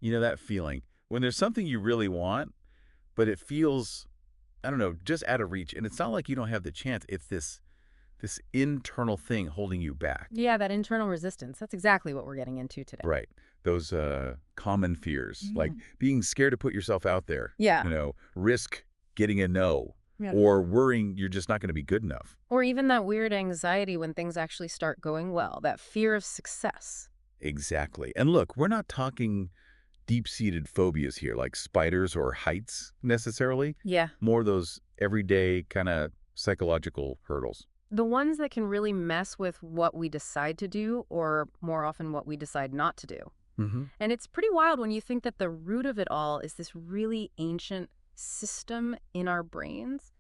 You know that feeling when there's something you really want, but it feels, I don't know, just out of reach. And it's not like you don't have the chance. It's this internal thing holding you back. Yeah, that internal resistance. That's exactly what we're getting into today. Right. Those common fears, like Mhm. being scared to put yourself out there, Yeah. risk getting a no, Yeah. or worrying you're just not going to be good enough. Or even that weird anxiety when things actually start going well, that fear of success. Exactly. And look, we're not talking deep-seated phobias here, like spiders or heights necessarily. Yeah. More those everyday kind of psychological hurdles. The ones that can really mess with what we decide to do, or more often what we decide not to do. Mm-hmm. And it's pretty wild when you think that the root of it all is this really ancient system in our brains,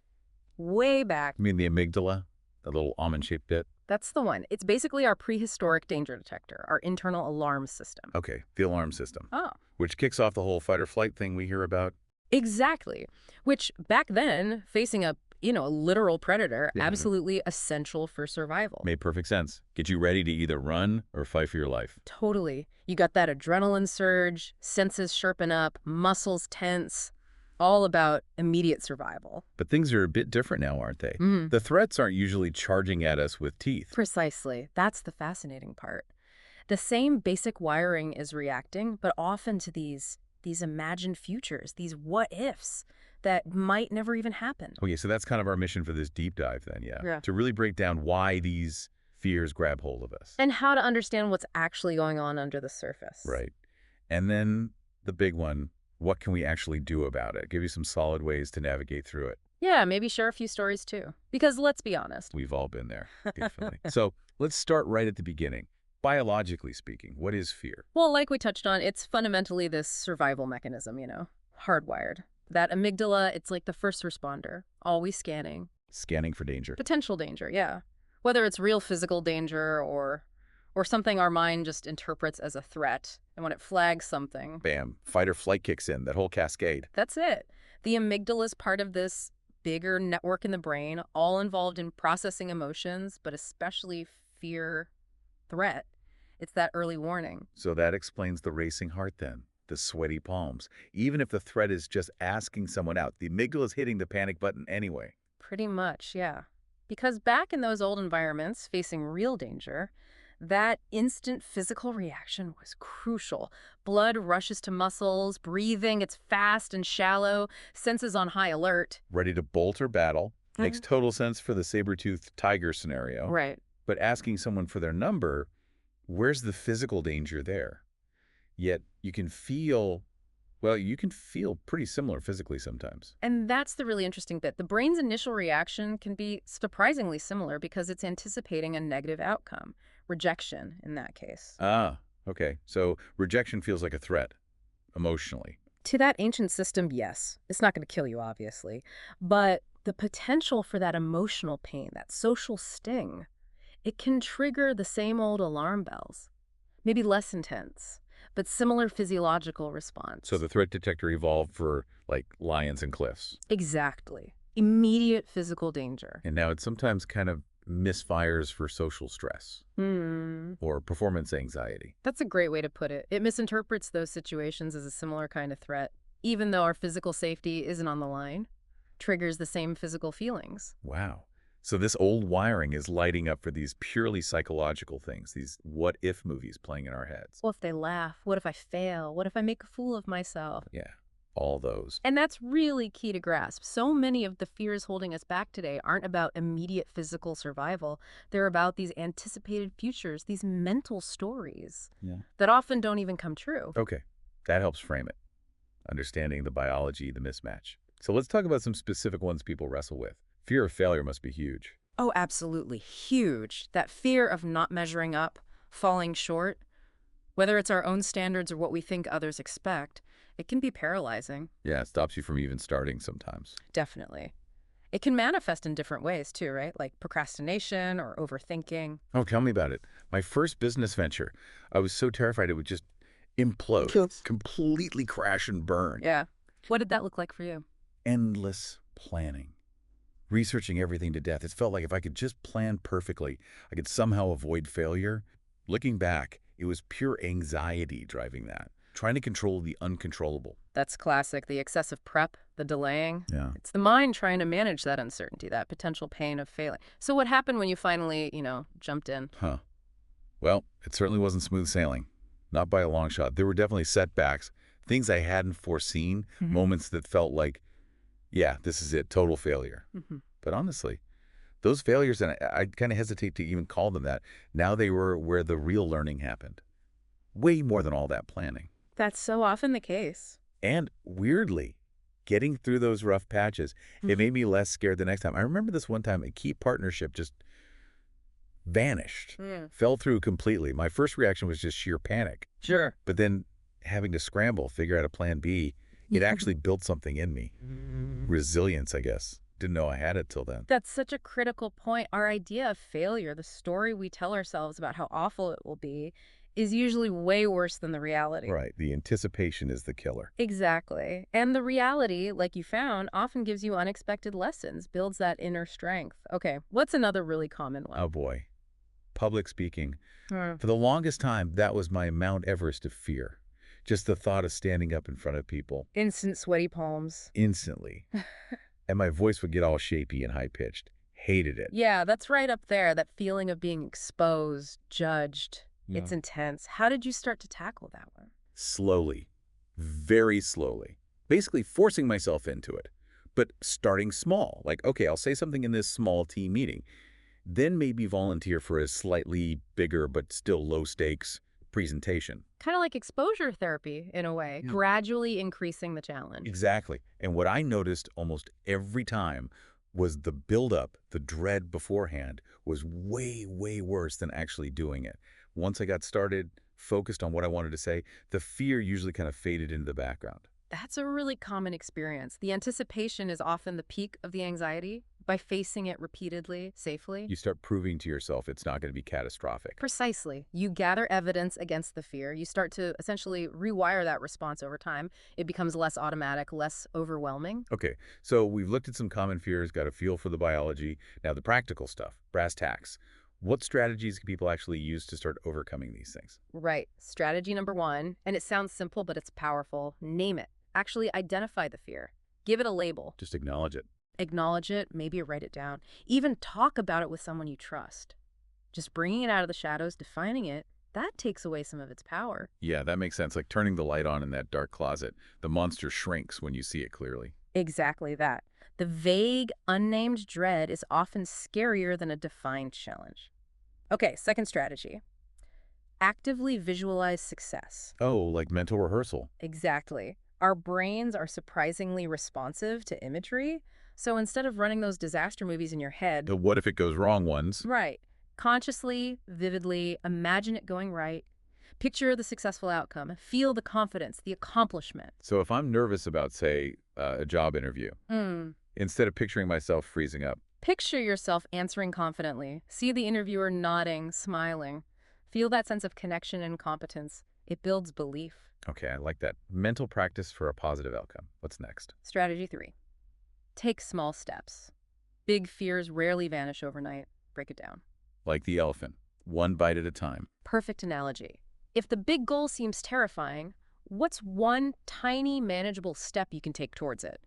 way back. I mean, the amygdala, the little almond-shaped bit. That's the one. It's basically our prehistoric danger detector, our internal alarm system. Okay, the alarm system, Oh, which kicks off the whole fight or flight thing we hear about. exactly. Which back then, facing a literal predator, Yeah. absolutely essential for survival. Made perfect sense. Get you ready to either run or fight for your life. Totally. You got that adrenaline surge, senses sharpen up, muscles tense, all about immediate survival. But things are a bit different now, aren't they? Mhm. The threats aren't usually charging at us with teeth. Precisely. That's the fascinating part. The same basic wiring is reacting, but often to these imagined futures, these what ifs that might never even happen. Okay, so that's kind of our mission for this deep dive then, yeah. Yeah. To really break down why these fears grab hold of us. And how to understand what's actually going on under the surface. Right. And then the big one, what can we actually do about it? Give you some solid ways to navigate through it. Yeah, maybe share a few stories too. Because let's be honest. We've all been there, definitely. So let's start right at the beginning. Biologically speaking, what is fear? Well, like we touched on, it's fundamentally this survival mechanism, hardwired. That amygdala, it's like the first responder, always scanning. Scanning for danger. Potential danger, yeah. Whether it's real physical danger or something our mind just interprets as a threat. And when it flags something, Bam, fight or flight kicks in, that whole cascade. that's it. The amygdala is part of this bigger network in the brain, all involved in processing emotions, but especially fear, threat. It's that early warning. So that explains the racing heart then, the sweaty palms. Even if the threat is just asking someone out, the amygdala is hitting the panic button anyway. Pretty much, yeah. Because back in those old environments, facing real danger, that instant physical reaction was crucial. Blood rushes to muscles, breathing, it's fast and shallow, senses on high alert. Ready to bolt or battle. Makes total sense for the saber-toothed tiger scenario. Right. But asking someone for their number, where's the physical danger there? Yet you can feel, well, you can feel pretty similar physically sometimes. And that's the really interesting bit. The brain's initial reaction can be surprisingly similar because it's anticipating a negative outcome, rejection in that case. Ah, okay. So rejection feels like a threat, emotionally. To that ancient system, yes. It's not going to kill you, obviously. But the potential for that emotional pain, that social sting, it can trigger the same old alarm bells. Maybe less intense, but similar physiological response. So the threat detector evolved for, like, lions and cliffs. Exactly. Immediate physical danger. And now it sometimes kind of misfires for social stress or performance anxiety. That's a great way to put it. It misinterprets those situations as a similar kind of threat, even though our physical safety isn't on the line. Triggers the same physical feelings. Wow. So this old wiring is lighting up for these purely psychological things, these what-if movies playing in our heads. What if they laugh? What if I fail? What if I make a fool of myself? Yeah, all those. And that's really key to grasp. So many of the fears holding us back today aren't about immediate physical survival. They're about these anticipated futures, these mental stories that often don't even come true. Okay, that helps frame it. Understanding the biology, the mismatch. So let's talk about some specific ones people wrestle with. Fear of failure must be huge. Oh, absolutely. Huge. That fear of not measuring up, falling short, whether it's our own standards or what we think others expect, it can be paralyzing. Yeah, it stops you from even starting sometimes. Definitely. It can manifest in different ways too, right? Like procrastination or overthinking. Oh, tell me about it. My first business venture, I was so terrified it would just implode, completely crash and burn. Yeah. What did that look like for you? Endless planning. Researching everything to death. It felt like if I could just plan perfectly, I could somehow avoid failure. Looking back, it was pure anxiety driving that. trying to control the uncontrollable. That's classic. The excessive prep, the delaying. Yeah. It's the mind trying to manage that uncertainty, that potential pain of failing. So what happened when you finally, jumped in? Huh. Well, it certainly wasn't smooth sailing. Not by a long shot. There were definitely setbacks, things I hadn't foreseen, moments that felt like, yeah, this is it, total failure. Mhm. But honestly, those failures, and I kind of hesitate to even call them that, now they were where the real learning happened. Way more than all that planning. That's so often the case. And weirdly, getting through those rough patches, it made me less scared the next time. I remember this one time, a key partnership just vanished, Mm. fell through completely. My first reaction was just sheer panic. Sure. But then having to scramble, figure out a plan B, it actually built something in me. Resilience, I guess. Didn't know I had it till then. That's such a critical point. Our idea of failure, the story we tell ourselves about how awful it will be, is usually way worse than the reality. Right. The anticipation is the killer. Exactly. And the reality, like you found, often gives you unexpected lessons, builds that inner strength. Okay, what's another really common one? Oh, boy. Public speaking. Hmm. For the longest time, that was my Mount Everest of fear. Just the thought of standing up in front of people Instant sweaty palms. instantly. And my voice would get all shapy and high-pitched. Hated it. Yeah, that's right up there, that feeling of being exposed, judged. It's Yeah. intense. How did you start to tackle that one? Slowly. Very slowly. Basically forcing myself into it. But starting small. Like, okay, I'll say something in this small team meeting. Then maybe volunteer for a slightly bigger but still low-stakes presentation. Kind of like exposure therapy, in a way, Yeah. gradually increasing the challenge. Exactly. And what I noticed almost every time was the buildup, the dread beforehand, was way, way worse than actually doing it. Once I got started, focused on what I wanted to say, the fear usually kind of faded into the background. That's a really common experience. The anticipation is often the peak of the anxiety. By facing it repeatedly, safely. You start proving to yourself it's not going to be catastrophic. Precisely. You gather evidence against the fear. You start to essentially rewire that response over time. It becomes less automatic, less overwhelming. Okay, so we've looked at some common fears, got a feel for the biology. Now the practical stuff, brass tacks. What strategies can people actually use to start overcoming these things? Right. Strategy number one, and it sounds simple, but it's powerful. Name it. Actually identify the fear. Give it a label. Just acknowledge it. Acknowledge it, maybe write it down. Even talk about it with someone you trust. Just bringing it out of the shadows, defining it, that takes away some of its power. Yeah, that makes sense. Like turning the light on in that dark closet. The monster shrinks when you see it clearly. Exactly that. The vague, unnamed dread is often scarier than a defined challenge. Okay, second strategy. Actively visualize success. Oh, like mental rehearsal. Exactly. Our brains are surprisingly responsive to imagery, so instead of running those disaster movies in your head, The what if it goes wrong ones. right, consciously, vividly, imagine it going right. Picture the successful outcome. Feel the confidence, the accomplishment. So if I'm nervous about, say, a job interview, instead of picturing myself freezing up, Picture yourself answering confidently. See the interviewer nodding, smiling. Feel that sense of connection and competence. It builds belief. okay, I like that. Mental practice for a positive outcome. What's next? Strategy 3. Take small steps. Big fears rarely vanish overnight. Break it down. Like the elephant, one bite at a time. Perfect analogy. If the big goal seems terrifying, what's one tiny, manageable step you can take towards it?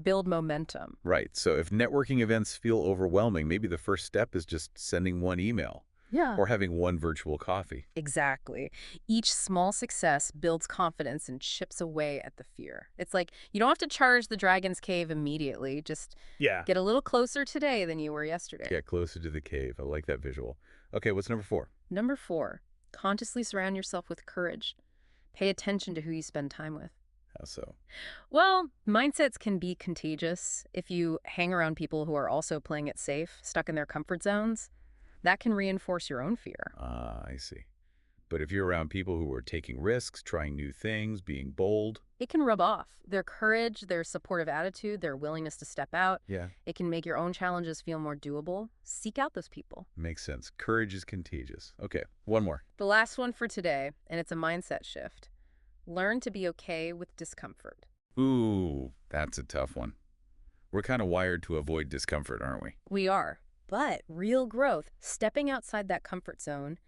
Build momentum. Right, so if networking events feel overwhelming, maybe the first step is just sending one email Yeah. or having one virtual coffee. Exactly. Each small success builds confidence and chips away at the fear. It's like you don't have to charge the dragon's cave immediately. Just Yeah. get a little closer today than you were yesterday. Get closer to the cave. I like that visual. Okay, what's number 4? Number 4, consciously surround yourself with courage. Pay attention to who you spend time with. How so? Well, mindsets can be contagious. If you hang around people who are also playing it safe, stuck in their comfort zones, that can reinforce your own fear. Ah, I see. But if you're around people who are taking risks, trying new things, being bold, It can rub off. Their courage, their supportive attitude, their willingness to step out, yeah, it can make your own challenges feel more doable. Seek out those people. makes sense. Courage is contagious. Okay, one more. The last one for today, and it's a mindset shift. Learn to be okay with discomfort. Ooh, that's a tough one. We're kind of wired to avoid discomfort, aren't we? We are. But real growth, stepping outside that comfort zone,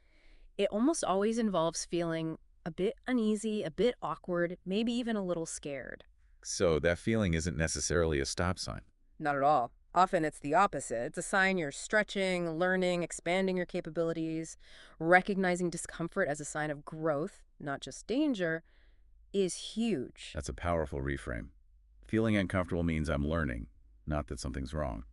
it almost always involves feeling A bit uneasy, a bit awkward, maybe even a little scared. So that feeling isn't necessarily a stop sign. Not at all. Often it's the opposite. It's a sign you're stretching, learning, expanding your capabilities. Recognizing discomfort as a sign of growth, not just danger, is huge. That's a powerful reframe. Feeling uncomfortable means I'm learning, not that something's wrong.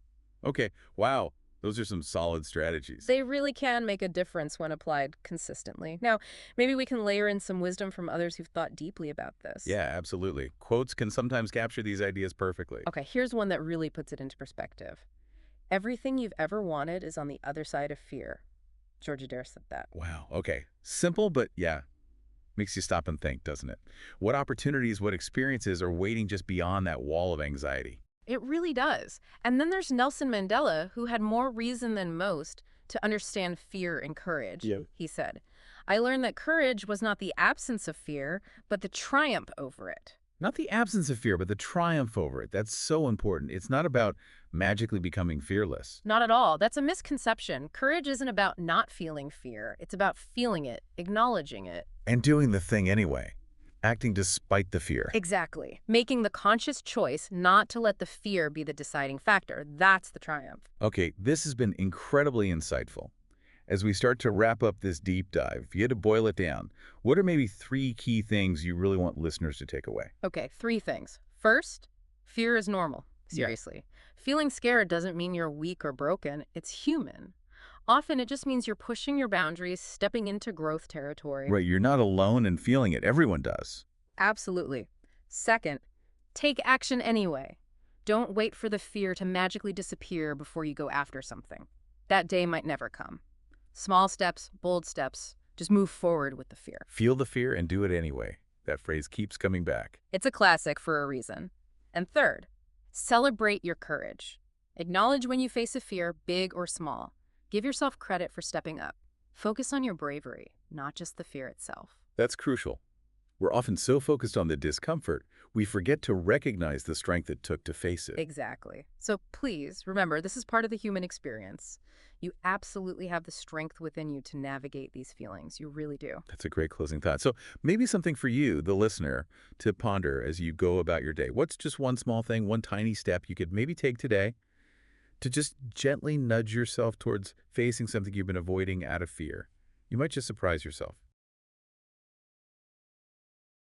Okay, wow, those are some solid strategies. They really can make a difference when applied consistently. Now, maybe we can layer in some wisdom from others who've thought deeply about this. Yeah, absolutely. Quotes can sometimes capture these ideas perfectly. Okay, here's one that really puts it into perspective. Everything you've ever wanted is on the other side of fear. George Adair said that. Wow, okay. Simple, but yeah, makes you stop and think, doesn't it? What opportunities, what experiences are waiting just beyond that wall of anxiety? It really does. And then there's Nelson Mandela, who had more reason than most to understand fear and courage. Yeah. He said, I learned that courage was not the absence of fear, but the triumph over it. Not the absence of fear, but the triumph over it. That's so important. It's not about magically becoming fearless. Not at all. That's a misconception. Courage isn't about not feeling fear. It's about feeling it, acknowledging it. And doing the thing anyway, acting despite the fear. Exactly. Making the conscious choice not to let the fear be the deciding factor. That's the triumph. Okay, this has been incredibly insightful. As we start to wrap up this deep dive, if you had to boil it down, what are maybe 3 key things you really want listeners to take away? Okay, 3 things. First, fear is normal. Yeah. Seriously. Feeling scared doesn't mean you're weak or broken. It's human. Often it just means you're pushing your boundaries, stepping into growth territory. Right, you're not alone in feeling it. Everyone does. Absolutely. Second, take action anyway. Don't wait for the fear to magically disappear before you go after something. That day might never come. Small steps, bold steps. Just move forward with the fear. Feel the fear and do it anyway. That phrase keeps coming back. It's a classic for a reason. And third, celebrate your courage. Acknowledge when you face a fear, big or small. Give yourself credit for stepping up. Focus on your bravery, not just the fear itself. That's crucial. We're often so focused on the discomfort, we forget to recognize the strength it took to face it. Exactly. So please, remember, this is part of the human experience. You absolutely have the strength within you to navigate these feelings. You really do. That's a great closing thought. So maybe something for you, the listener, to ponder as you go about your day. What's just one small thing, one tiny step you could maybe take today to just gently nudge yourself towards facing something you've been avoiding out of fear? You might just surprise yourself.